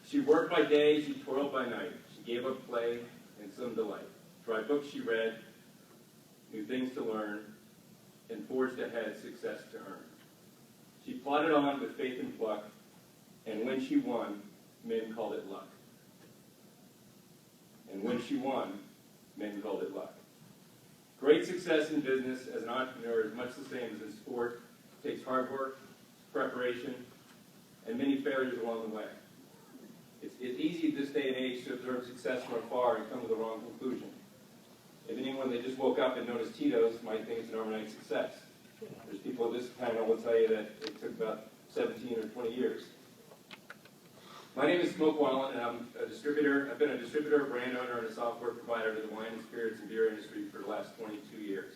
She worked by day, she toiled by night. She gave up play and some delight. Dry books she read, new things to learn, and forged ahead success to earn. She plodded on with faith and pluck, and when she won, men called it luck. And when she won, men called it luck. Great success in business as an entrepreneur is much the same as in sport. It takes hard work, preparation, and many failures along the way. It's easy this day and age to observe success from afar and come to the wrong conclusion. If anyone that just woke up and noticed Tito's might think it's an overnight success. There's people of this kind that will tell you that it took about 17 or 20 years. My name is Wallin, and I'm a distributor. I've been a distributor, brand owner, and a software provider to the wine and spirits and beer industry for the last 22 years.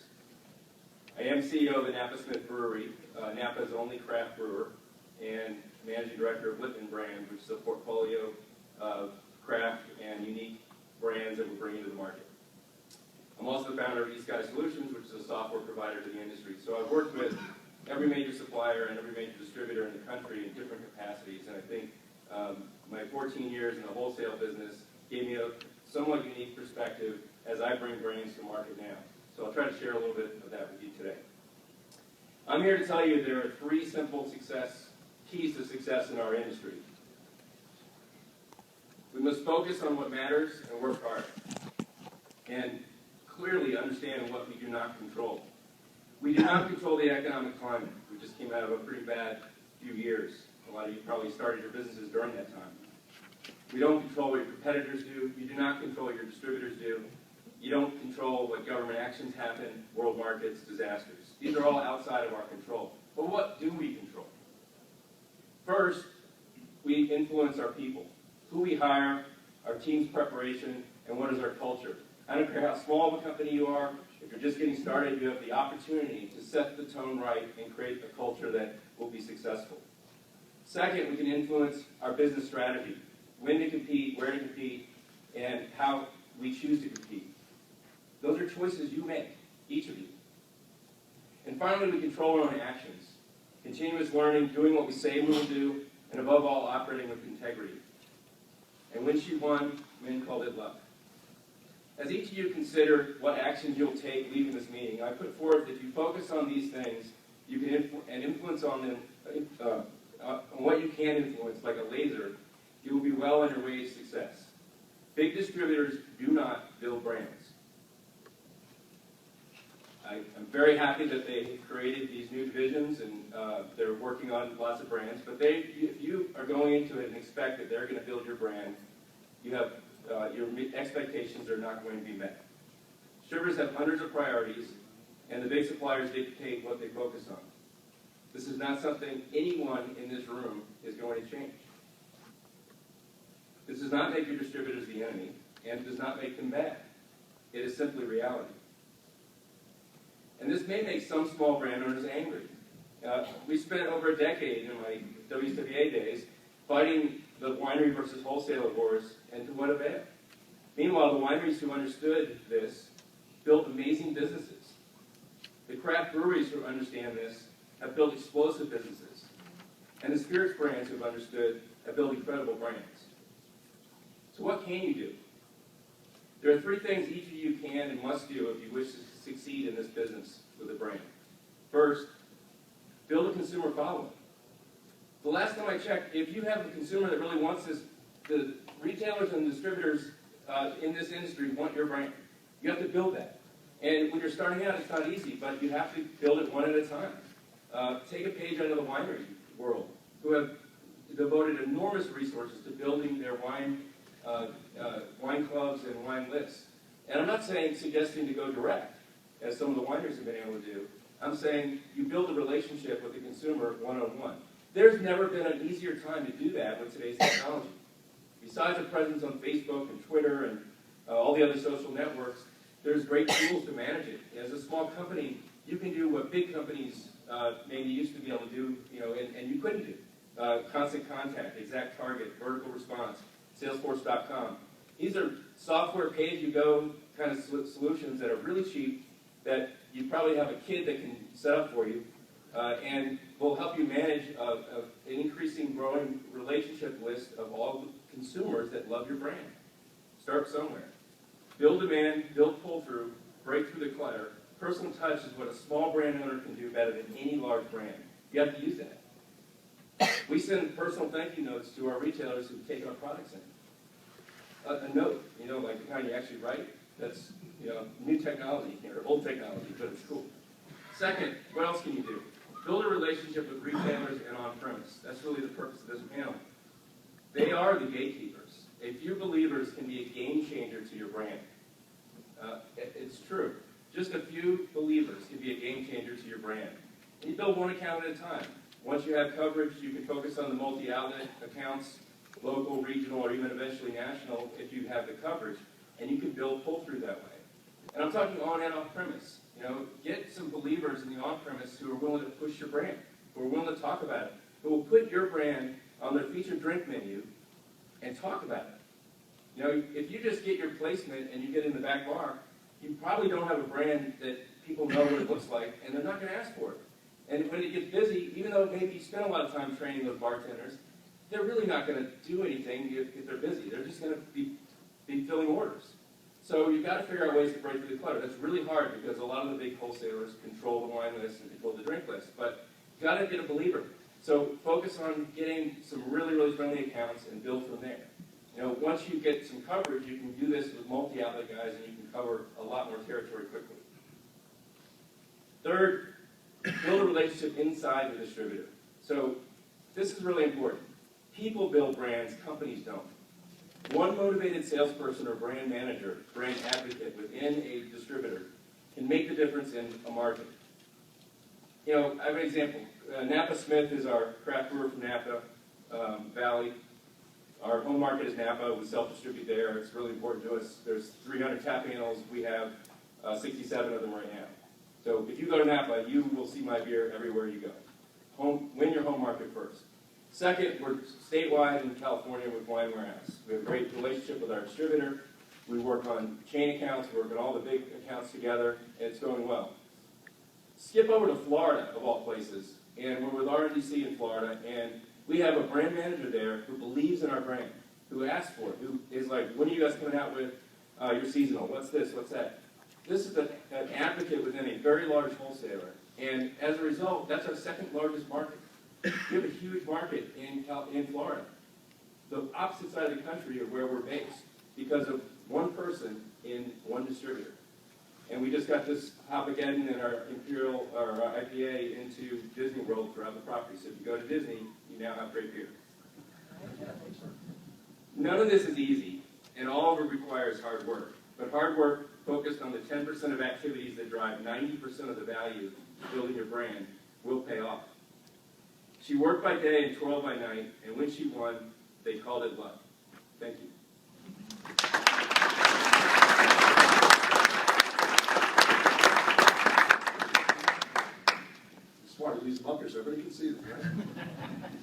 I am CEO of the Napa Smith Brewery, Napa's only craft brewer, and managing director of Lipton Brands, which is a portfolio of craft and unique brands that we're bringing to the market. I'm also the founder of East Sky Solutions, which is a software provider to the industry. So I've worked with every major supplier and every major distributor in the country in different capacities, and I think my 14 years in the wholesale business gave me a somewhat unique perspective as I bring brands to market now. So I'll try to share a little bit of that with you today. I'm here to tell you there are 3 simple keys to success in our industry. We must focus on what matters and work hard, and clearly understand what we do not control. We do not control the economic climate. We just came out of a pretty bad few years. A lot of you probably started your businesses during that time. We don't control what your competitors do. You do not control what your distributors do. You don't control what government actions happen, world markets, disasters. These are all outside of our control. But what do we control? First, we influence our people. Who we hire, our team's preparation, and what is our culture. I don't care how small of a company you are. If you're just getting started, you have the opportunity to set the tone right and create a culture that will be successful. Second, we can influence our business strategy, when to compete, where to compete, and how we choose to compete. Those are choices you make, each of you. And finally, we control our own actions, continuous learning, doing what we say we will do, and above all, operating with integrity. And when she won, men called it luck. As each of you consider what actions you'll take leaving this meeting, I put forth that if you focus on these things, you can influence on them, on what you can influence, like a laser, you will be well on your way to success. Big distributors do not build brands. I'm very happy that they created these new divisions and they're working on lots of brands, but if you are going into it and expect that they're going to build your brand, you have your expectations are not going to be met. Distributors have hundreds of priorities, and the big suppliers dictate what they focus on. This is not something anyone in this room is going to change. This does not make your distributors the enemy, and it does not make them bad. It is simply reality. And this may make some small brand owners angry. We spent over a decade in my WCWA days fighting the winery versus wholesaler wars, and to what avail? Meanwhile, the wineries who understood this built amazing businesses. The craft breweries who understand this have built explosive businesses. And the spirits brands who have understood have built incredible brands. So what can you do? There are 3 things each of you can and must do if you wish to succeed in this business with a brand. First, build a consumer following. The last time I checked, if you have a consumer that really wants this, the retailers and distributors in this industry want your brand. You have to build that. And when you're starting out, it's not easy, but you have to build it one at a time. Take a page out of the winery world, who have devoted enormous resources to building their wine clubs and wine lists. And I'm not suggesting to go direct, as some of the wineries have been able to do. I'm saying you build a relationship with the consumer one-on-one. There's never been an easier time to do that with today's technology. Besides the presence on Facebook and Twitter and all the other social networks, there's great tools to manage it. As a small company, you can do what big companies maybe used to be able to do, and you couldn't do. Constant Contact, Exact Target, Vertical Response, Salesforce.com. These are software pay-as-you-go kind of solutions that are really cheap, that you probably have a kid that can set up for you, and will help you manage an increasing, growing relationship list of all the consumers that love your brand. Start somewhere. Build demand, build pull-through, break through the clutter. Personal touch is what a small brand owner can do better than any large brand. You have to use that. We send personal thank you notes to our retailers who take our products in. A note, like the kind you actually write, that's new technology, or old technology, but it's cool. Second, what else can you do? Build a relationship with retailers and on-premise. That's really the purpose of this panel. They are the gatekeepers. A few believers can be a game changer to your brand. It's true. Just a few believers can be a game changer to your brand. And you build one account at a time. Once you have coverage, you can focus on the multi-outlet accounts, local, regional, or even eventually national if you have the coverage, and you can build pull-through that way. And I'm talking on and off-premise. Get some believers in the on-premise who are willing to push your brand, who are willing to talk about it, who will put your brand on their featured drink menu and talk about it. If you just get your placement and you get in the back bar, you probably don't have a brand that people know what it looks like, and they're not going to ask for it. And when it gets busy, even though maybe you spend a lot of time training those bartenders, they're really not going to do anything if they're busy. They're just going to be filling orders. So you've got to figure out ways to break through the clutter. That's really hard because a lot of the big wholesalers control the wine list and control the drink list. But you've got to get a believer. So focus on getting some really, really friendly accounts and build from there. Once you get some coverage, you can do this with multi-outlet guys and you can cover a lot more territory quickly. Third, build a relationship inside the distributor. So this is really important. People build brands, companies don't. One motivated salesperson or brand manager, brand advocate within a distributor can make the difference in a market. I have an example. Napa Smith is our craft brewer from Napa Valley. Our home market is Napa. We self-distribute there. It's really important to us. There's 300 tap handles. We have 67 of them right now. So if you go to Napa, you will see my beer everywhere you go. Win your home market first. Second, we're statewide in California with Wine Warehouse. We have a great relationship with our distributor. We work on chain accounts, we work on all the big accounts together, and it's going well. Skip over to Florida, of all places, and we're with RNDC in Florida, and we have a brand manager there who believes in our brand, who asks for it, who is like, when are you guys coming out with your seasonal? What's this? What's that? This is an advocate within a very large wholesaler, and as a result, that's our second largest market. We have a huge market in Florida, the opposite side of the country of where we're based, because of one person in one distributor. And we just got this Hoppageddon and our Imperial, our IPA into Disney World throughout the property. So if you go to Disney, you now have great beer. None of this is easy, and all of it requires hard work. But hard work focused on the 10% of activities that drive 90% of the value of building your brand will pay off. She worked by day and 12 by night, and when she won, they called it luck. Thank you.